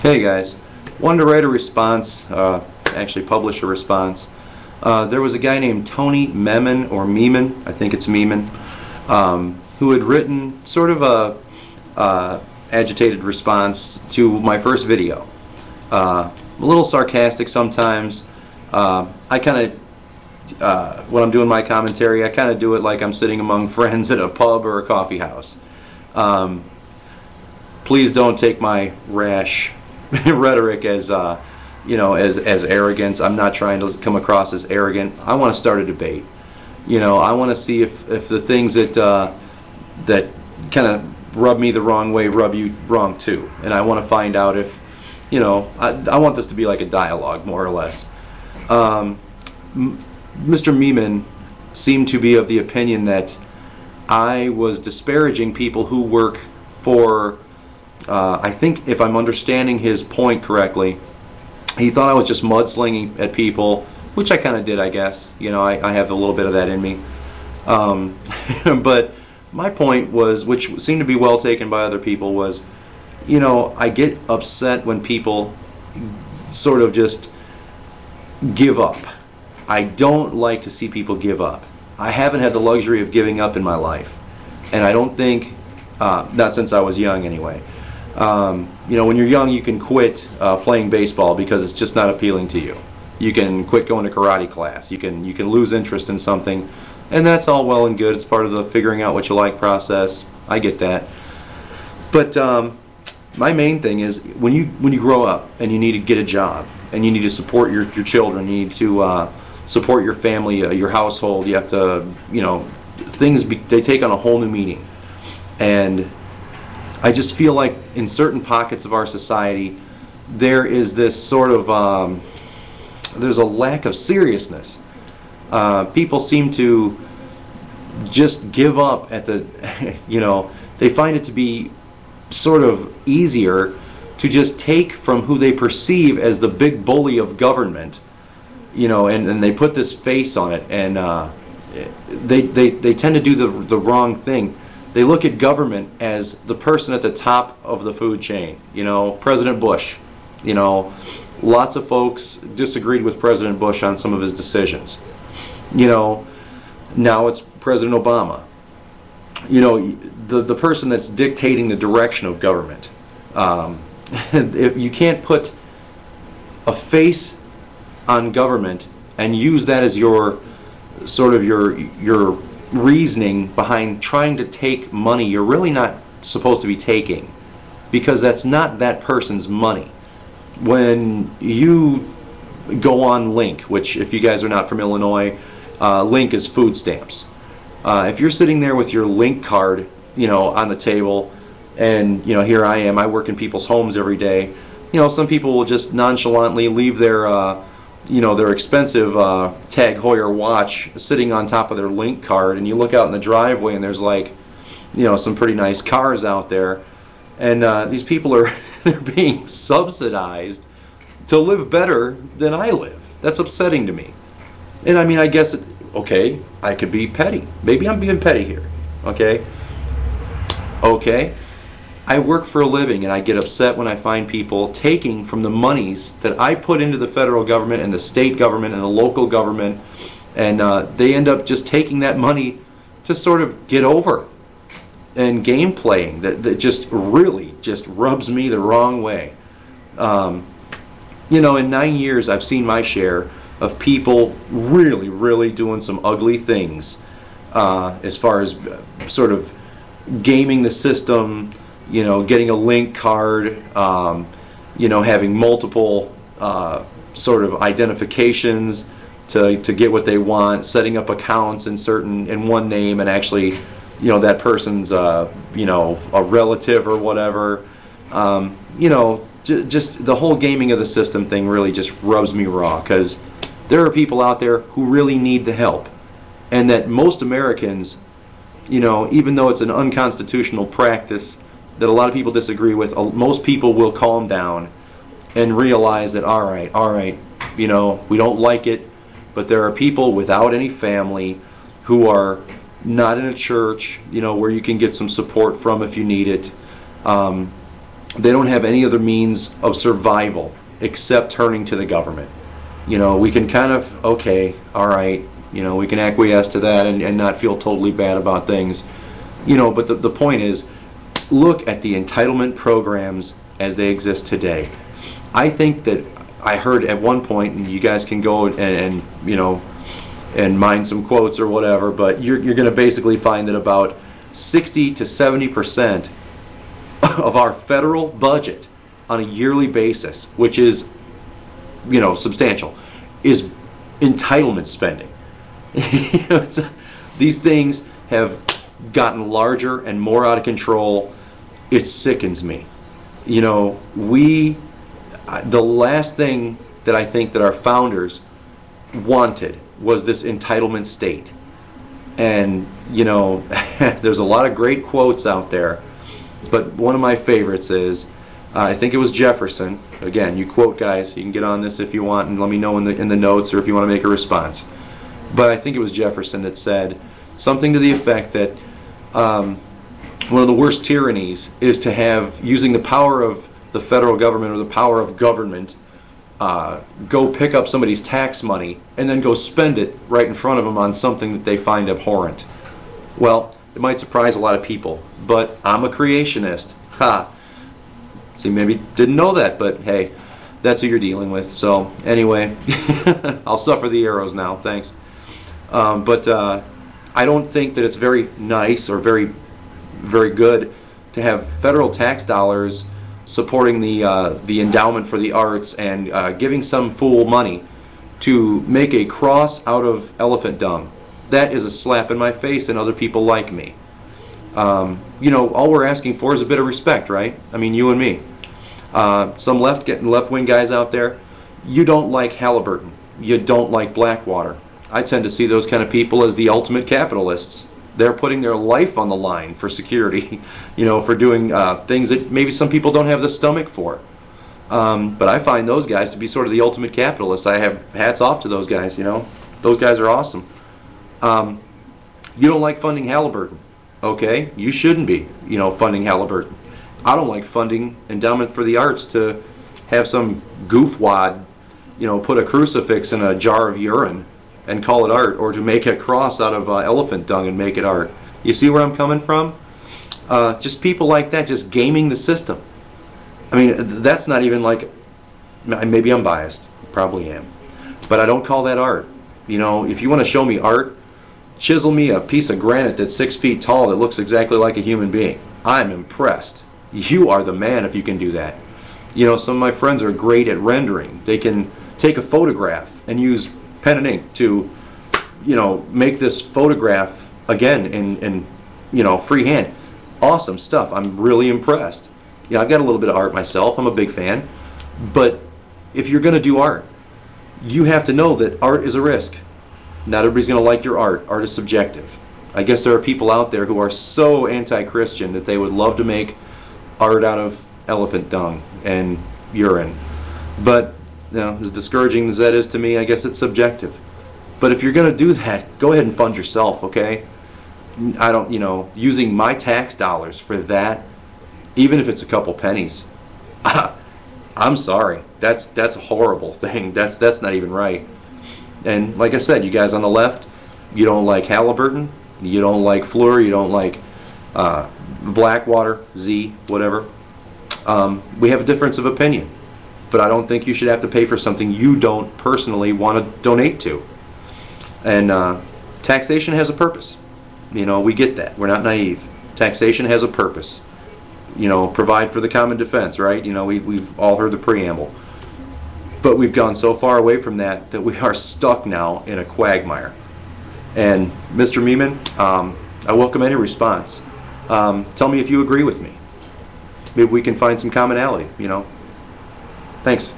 Hey guys, wanted to write a response, actually publish a response. There was a guy named Tony Memon, or Meeman, I think it's Meeman, who had written sort of a agitated response to my first video. A little sarcastic sometimes. I kind of, when I'm doing my commentary, I kind of do it like I'm sitting among friends at a pub or a coffee house. Please don't take my rash rhetoric as as arrogance. I'm not trying to come across as arrogant. I want to start a debate. I want to see if the things that that kind of rub me the wrong way rub you wrong too, and I want to find out if I want this to be like a dialogue, more or less. Mr. Meeman seemed to be of the opinion that I was disparaging people who work for I think, if I'm understanding his point correctly, he thought I was just mudslinging at people, which I kind of did, I guess. I have a little bit of that in me. But my point was, which seemed to be well taken by other people, was, I get upset when people sort of just give up. I don't like to see people give up. I haven't had the luxury of giving up in my life. And I don't think, not since I was young anyway. When you're young, you can quit playing baseball because it's just not appealing to you. You can quit going to karate class. You can lose interest in something, and that's all well and good. It's part of the figuring out what you like process. I get that. But my main thing is when you grow up and you need to get a job and you need to support your children, you need to support your family, your household. You have to, they take on a whole new meaning. And I just feel like in certain pockets of our society there is this sort of there's a lack of seriousness. People seem to just give up at the they find it to be sort of easier to just take from who they perceive as the big bully of government, and they put this face on it, and they tend to do the wrong thing. They look at government as the person at the top of the food chain. President Bush. Lots of folks disagreed with President Bush on some of his decisions. Now it's President Obama. The person that's dictating the direction of government. If you can't put a face on government and use that as your sort of your reasoning behind trying to take money you're really not supposed to be taking, because that's not that person's money. When you go on Link, which if you guys are not from Illinois, Link is food stamps. If you're sitting there with your Link card on the table, and here I am, I work in people's homes every day, some people will just nonchalantly leave their their expensive Tag Heuer watch sitting on top of their Link card, and you look out in the driveway and there's like, some pretty nice cars out there, and these people are they're being subsidized to live better than I live. That's upsetting to me. And I mean, I guess, okay, I could be petty. Maybe I'm being petty here. Okay? I work for a living, and I get upset when I find people taking from the monies that I put into the federal government and the state government and the local government, and they end up just taking that money to sort of get over. And game playing that just really just rubs me the wrong way. In 9 years I've seen my share of people really doing some ugly things as far as sort of gaming the system, getting a Link card, having multiple sort of identifications to get what they want, setting up accounts in one name, and actually that person's a relative or whatever. Just the whole gaming of the system thing really just rubs me raw, because there are people out there who really need the help, and that most Americans, even though it's an unconstitutional practice that a lot of people disagree with, most people will calm down and realize that all right, we don't like it, but there are people without any family who are not in a church, where you can get some support from if you need it. they don't have any other means of survival except turning to the government. We can kind of, okay, all right, we can acquiesce to that and not feel totally bad about things. But the point is, look at the entitlement programs as they exist today. I think that I heard at one point, and you guys can go and mine some quotes or whatever, but you're going to basically find that about 60 to 70% of our federal budget on a yearly basis, which is substantial, is entitlement spending. These things have gotten larger and more out of control. It sickens me. The last thing that I think that our founders wanted was this entitlement state. And there's a lot of great quotes out there, but one of my favorites is, I think it was Jefferson. Again, you quote guys, you can get on this if you want and let me know in the notes, or if you want to make a response. But I think it was Jefferson that said something to the effect that one of the worst tyrannies is to have, using the power of the federal government or the power of government, go pick up somebody's tax money and then go spend it right in front of them on something that they find abhorrent. Well, it might surprise a lot of people, but I'm a creationist. Ha! See, maybe didn't know that, but hey, that's who you're dealing with. So anyway, I'll suffer the arrows now. Thanks. But I don't think that it's very nice or very good to have federal tax dollars supporting the endowment for the arts and giving some fool money to make a cross out of elephant dung. That is a slap in my face and other people like me. All we're asking for is a bit of respect, right? I mean, you and me. Some left-wing guys out there, you don't like Halliburton. You don't like Blackwater. I tend to see those kind of people as the ultimate capitalists. They're putting their life on the line for security, for doing things that maybe some people don't have the stomach for. But I find those guys to be sort of the ultimate capitalists. I have hats off to those guys, Those guys are awesome. You don't like funding Halliburton. Okay, you shouldn't be, funding Halliburton. I don't like funding endowment for the arts to have some goofwad, put a crucifix in a jar of urine and call it art, or to make a cross out of elephant dung and make it art. You see where I'm coming from? Just people like that, just gaming the system. I mean, that's not even like, maybe I'm biased, probably am, but I don't call that art. If you want to show me art, chisel me a piece of granite that's 6 feet tall that looks exactly like a human being. I'm impressed. You are the man if you can do that. Some of my friends are great at rendering. They can take a photograph and use pen and ink to, make this photograph again in freehand. Awesome stuff. I'm really impressed. I've got a little bit of art myself. I'm a big fan. But if you're going to do art, you have to know that art is a risk. Not everybody's going to like your art. Art is subjective. I guess there are people out there who are so anti-Christian that they would love to make art out of elephant dung and urine. But as discouraging as that is to me, I guess it's subjective. But if you're going to do that, go ahead and fund yourself, okay? I don't, using my tax dollars for that, even if it's a couple pennies, I'm sorry. That's a horrible thing. That's not even right. And like I said, you guys on the left, you don't like Halliburton, you don't like Fluor, you don't like Blackwater, Z, whatever. We have a difference of opinion. But I don't think you should have to pay for something you don't personally want to donate to. And taxation has a purpose. We get that. We're not naive. Taxation has a purpose. Provide for the common defense, right? We've all heard the preamble. But we've gone so far away from that that we are stuck now in a quagmire. And Mr. Meeman, I welcome any response. Tell me if you agree with me. Maybe we can find some commonality, Thanks.